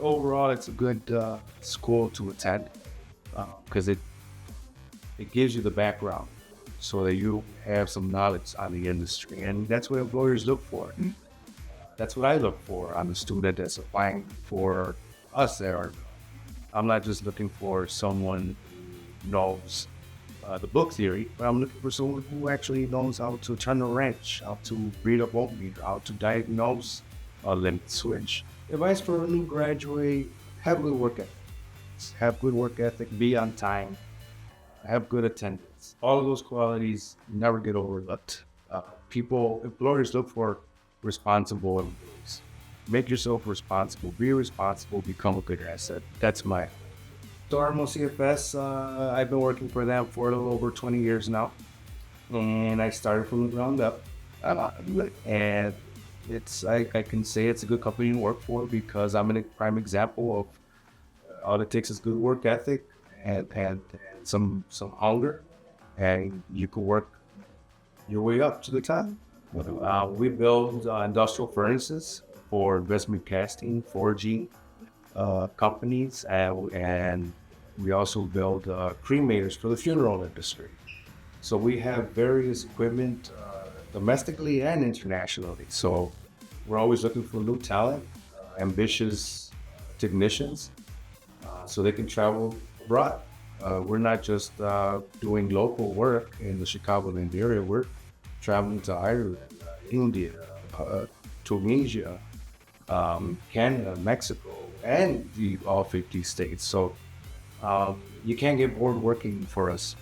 overall, it's a good school to attend because it gives you the background so that you have some knowledge on the industry. And that's what employers look for. That's what I look for on the student that's applying for us there. I'm not just looking for someone who knows the book theory, but I'm looking for someone who actually knows how to turn a wrench, how to read a voltmeter, how to diagnose a limit switch. Advice for a new graduate: have good work ethic. Have good work ethic, be on time, have good attendance. All of those qualities never get overlooked. Employers look for responsible employees. Make yourself responsible, be responsible, become a good asset. That's my. So RMO CFS, I've been working for them for a little over 20 years now. And I started from the ground up. And I can say it's a good company to work for because I'm a prime example of all it takes is good work ethic and some hunger, and you can work your way up to the top. We build industrial furnaces for investment casting, forging companies, and we also build cremators for the funeral industry. So we have various equipment domestically and internationally. So we're always looking for new talent, ambitious technicians, so they can travel abroad. We're not just doing local work in the Chicagoland area. We're traveling to Ireland, India, Tunisia, Canada, Mexico, and all 50 states. So you can't get bored working for us.